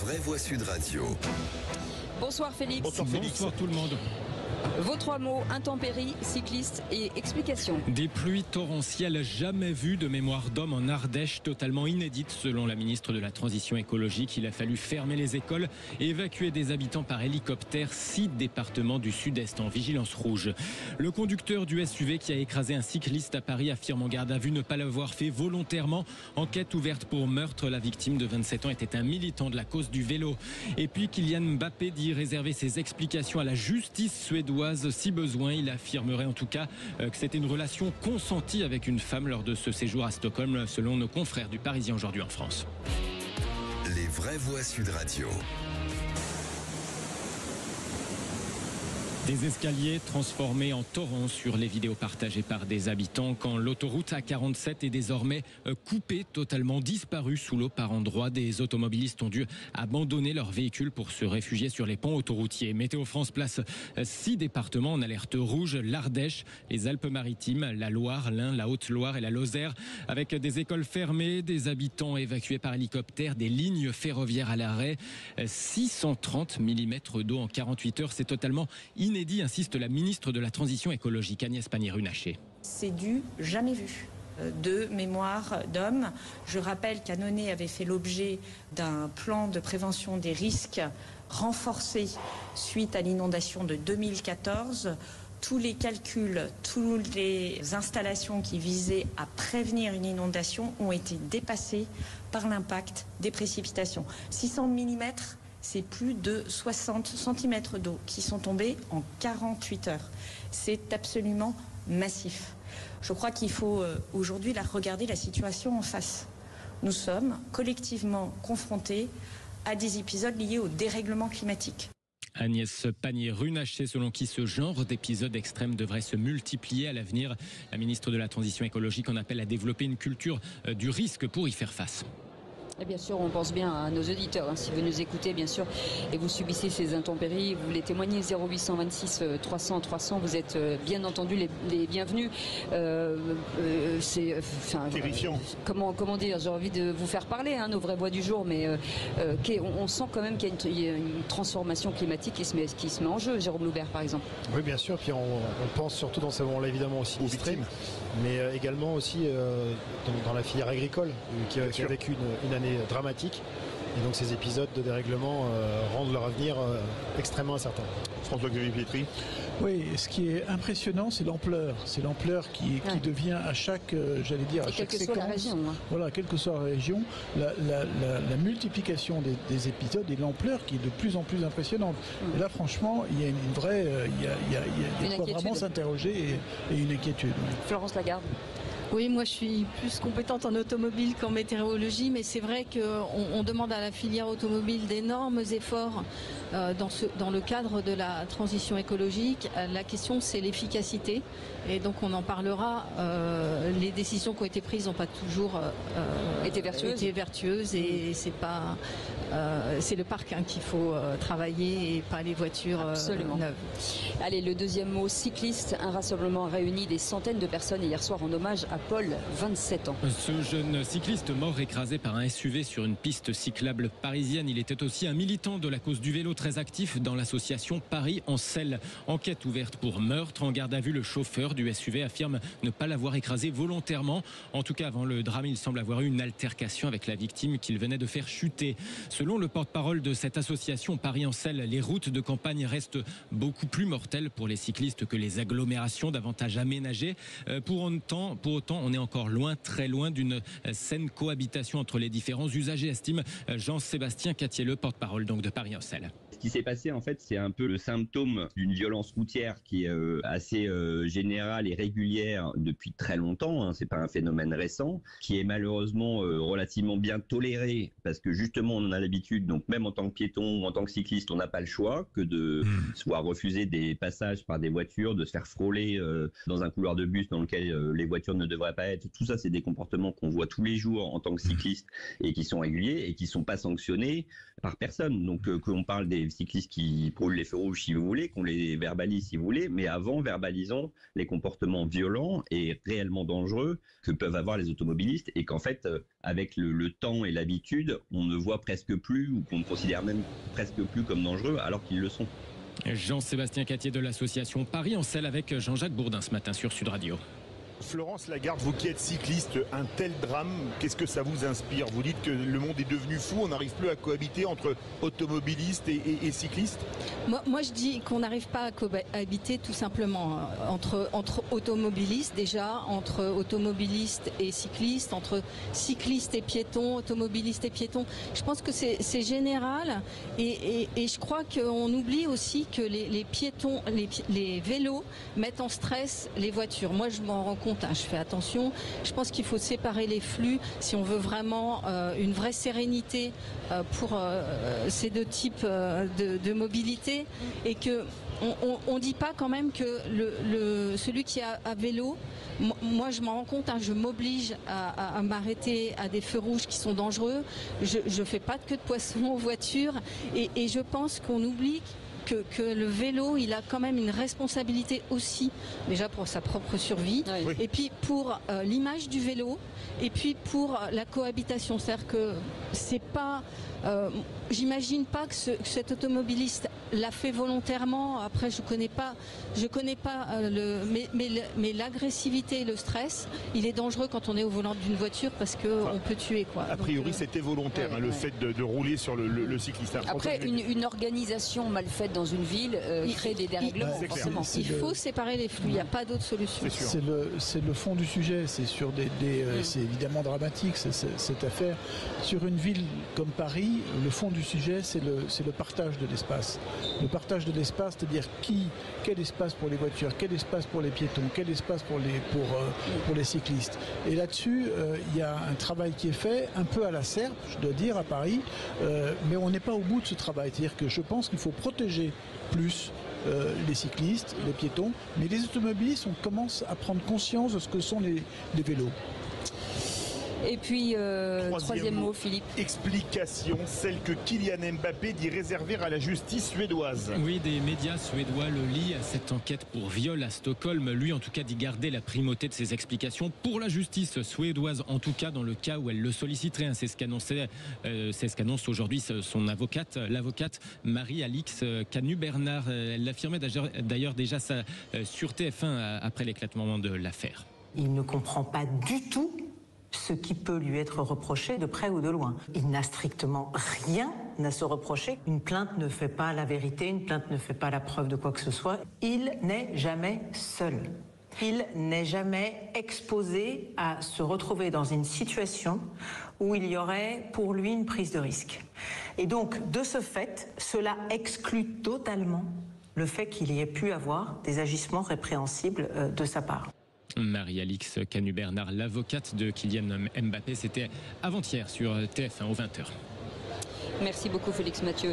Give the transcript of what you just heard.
vraie voix Sud Radio. Bonsoir Félix. Bonsoir Félix. Bonsoir tout le monde. Vos trois mots, intempéries, cyclistes et explications. Des pluies torrentielles jamais vues de mémoire d'homme en Ardèche, totalement inédites selon la ministre de la Transition écologique. Il a fallu fermer les écoles et évacuer des habitants par hélicoptère. 6 départements du sud-est en vigilance rouge. Le conducteur du SUV qui a écrasé un cycliste à Paris affirme en garde à vue ne pas l'avoir fait volontairement. Enquête ouverte pour meurtre. La victime de 27 ans était un militant de la cause du vélo. Et puis Kylian Mbappé dit réserver ses explications à la justice suédoise. Si besoin, il affirmerait en tout cas que c'était une relation consentie avec une femme lors de ce séjour à Stockholm, selon nos confrères du Parisien aujourd'hui en France. Les vraies voix Sud Radio. Des escaliers transformés en torrents sur les vidéos partagées par des habitants quand l'autoroute A47 est désormais coupée, totalement disparue sous l'eau par endroits. Des automobilistes ont dû abandonner leurs véhicules pour se réfugier sur les ponts autoroutiers. Météo France place 6 départements en alerte rouge: l'Ardèche, les Alpes-Maritimes, la Loire, l'Ain, la Haute-Loire et la Lozère, avec des écoles fermées, des habitants évacués par hélicoptère, des lignes ferroviaires à l'arrêt. 630 mm d'eau en 48 heures, c'est totalement inédit, insiste la ministre de la Transition écologique, Agnès Pannier-Runacher. C'est du jamais vu de mémoire d'homme. Je rappelle qu'Annonay avait fait l'objet d'un plan de prévention des risques renforcé suite à l'inondation de 2014. Tous les calculs, toutes les installations qui visaient à prévenir une inondation ont été dépassés par l'impact des précipitations. 600 mm, c'est plus de 60 cm d'eau qui sont tombés en 48 heures. C'est absolument massif. Je crois qu'il faut aujourd'hui regarder la situation en face. Nous sommes collectivement confrontés à des épisodes liés au dérèglement climatique. Agnès Pannier-Runacher, selon qui ce genre d'épisodes extrêmes devrait se multiplier à l'avenir. La ministre de la Transition écologique en appelle à développer une culture du risque pour y faire face. Et bien sûr, on pense bien à nos auditeurs. Si vous nous écoutez, bien sûr, et vous subissez ces intempéries, vous les témoignez, 0826 300 300, vous êtes bien entendu les bienvenus. C'est terrifiant. Comment dire, j'ai envie de vous faire parler, nos vraies voix du jour, mais on sent quand même qu'il y a une transformation climatique qui se met en jeu. Jérôme Loubert, par exemple. Oui, bien sûr. Puis on pense surtout dans ces moments-là, évidemment, aussi aux victimes, mais également aussi dans la filière agricole, qui a vécu une année dramatique. Et donc ces épisodes de dérèglement rendent leur avenir extrêmement incertain. François-Xavier Pietri. Oui, ce qui est impressionnant, c'est l'ampleur. C'est l'ampleur qui devient à chaque, à chaque séquence. Quelle que soit la région. Voilà, quelle que soit la région, la multiplication des épisodes et l'ampleur qui est de plus en plus impressionnante. Et là, franchement, il y a une vraie, il y a de quoi vraiment s'interroger et une inquiétude. Florence Lagarde. Oui, moi je suis plus compétente en automobile qu'en météorologie, mais c'est vrai qu'on demande à la filière automobile d'énormes efforts dans le cadre de la transition écologique. La question, c'est l'efficacité, et donc on en parlera. Les décisions qui ont été prises n'ont pas toujours été vertueuses, et c'est pas c'est le parc qu'il faut travailler et pas les voitures neuves. Allez, le deuxième mot, cycliste. Un rassemblement a réuni des centaines de personnes hier soir en hommage à Paul, 27 ans. Ce jeune cycliste mort écrasé par un SUV sur une piste cyclable parisienne. Il était aussi un militant de la cause du vélo, très actif dans l'association Paris en selle. Enquête ouverte pour meurtre. En garde à vue, le chauffeur du SUV affirme ne pas l'avoir écrasé volontairement. En tout cas, avant le drame, il semble avoir eu une altercation avec la victime qu'il venait de faire chuter. Selon le porte-parole de cette association Paris en selle, les routes de campagne restent beaucoup plus mortelles pour les cyclistes que les agglomérations davantage aménagées. Pour autant, on est encore loin, très loin d'une saine cohabitation entre les différents usagers, estime Jean-Sébastien Catier, le porte-parole donc de Paris en selle. Ce qui s'est passé, en fait, c'est un peu le symptôme d'une violence routière qui est assez générale et régulière depuis très longtemps. C'est pas un phénomène récent, qui est malheureusement relativement bien toléré parce que justement on en a l'habitude. Donc même en tant que piéton ou en tant que cycliste, on n'a pas le choix que de soit refuser des passages par des voitures, de se faire frôler dans un couloir de bus dans lequel les voitures ne devraient pas être. Tout ça, c'est des comportements qu'on voit tous les jours en tant que cycliste et qui sont réguliers et qui sont pas sanctionnés par personne. Donc qu'on parle des les cyclistes qui brûlent les feux rouges si vous voulez, qu'on les verbalise si vous voulez, mais avant, verbalisons les comportements violents et réellement dangereux que peuvent avoir les automobilistes et qu'en fait, avec le temps et l'habitude, on ne voit presque plus ou qu'on ne considère même presque plus comme dangereux alors qu'ils le sont. Jean-Sébastien Catier de l'association Paris en selle avec Jean-Jacques Bourdin ce matin sur Sud Radio. Florence Lagarde, vous qui êtes cycliste, un tel drame, qu'est-ce que ça vous inspire? Vous dites que le monde est devenu fou, on n'arrive plus à cohabiter entre automobilistes et cyclistes? Moi, je dis qu'on n'arrive pas à cohabiter tout simplement entre automobilistes déjà, entre automobilistes et cyclistes, entre cyclistes et piétons, automobilistes et piétons. Je pense que c'est général et je crois qu'on oublie aussi que les piétons, les vélos mettent en stress les voitures. Moi, je m'en rends compte. Je fais attention. Je pense qu'il faut séparer les flux si on veut vraiment une vraie sérénité pour ces deux types de mobilité et que on dit pas quand même que celui qui a à vélo, moi je m'en rends compte, je m'oblige à m'arrêter à des feux rouges qui sont dangereux. Je fais pas de queue de poisson aux voitures et je pense qu'on oublie que le vélo, il a quand même une responsabilité aussi, déjà pour sa propre survie, oui. Et puis pour l'image du vélo, et puis pour la cohabitation. C'est-à-dire que c'est pas... j'imagine pas que cet automobiliste l'a fait volontairement. Après, je connais pas mais l'agressivité et le stress, il est dangereux quand on est au volant d'une voiture parce qu'on peut tuer, quoi. A priori, c'était volontaire, le fait de rouler sur le cycliste. Après, une organisation mal faite dans une ville crée des dérèglements. Il faut séparer les flux, il n'y a pas d'autre solution. C'est le fond du sujet, c'est sur c'est évidemment dramatique cette affaire. Sur une ville comme Paris, le fond du sujet, c'est le partage de l'espace. Le partage de l'espace, c'est-à-dire quel espace pour les voitures, quel espace pour les piétons, quel espace pour les cyclistes. Et là-dessus, il y a un travail qui est fait, un peu à la serpe, je dois dire, à Paris, mais on n'est pas au bout de ce travail. C'est-à-dire que je pense qu'il faut protéger plus les cyclistes, les piétons, mais les automobilistes, on commence à prendre conscience de ce que sont les vélos. Et puis, troisième mot, Philippe. Explication, celle que Kylian Mbappé dit réserver à la justice suédoise. Oui, des médias suédois le lient à cette enquête pour viol à Stockholm. Lui, en tout cas, dit garder la primauté de ses explications pour la justice suédoise, en tout cas dans le cas où elle le solliciterait. C'est ce qu'annonce aujourd'hui son avocate, l'avocate Marie-Alix Canu-Bernard. Elle l'affirmait d'ailleurs déjà sur TF1 après l'éclatement de l'affaire. Il ne comprend pas du tout ce qui peut lui être reproché de près ou de loin. Il n'a strictement rien à se reprocher. Une plainte ne fait pas la vérité, une plainte ne fait pas la preuve de quoi que ce soit. Il n'est jamais seul. Il n'est jamais exposé à se retrouver dans une situation où il y aurait pour lui une prise de risque. Et donc, de ce fait, cela exclut totalement le fait qu'il y ait pu avoir des agissements répréhensibles de sa part. Marie-Alix Canu-Bernard, l'avocate de Kylian Mbappé, c'était avant-hier sur TF1 aux 20h. Merci beaucoup Félix Mathieu.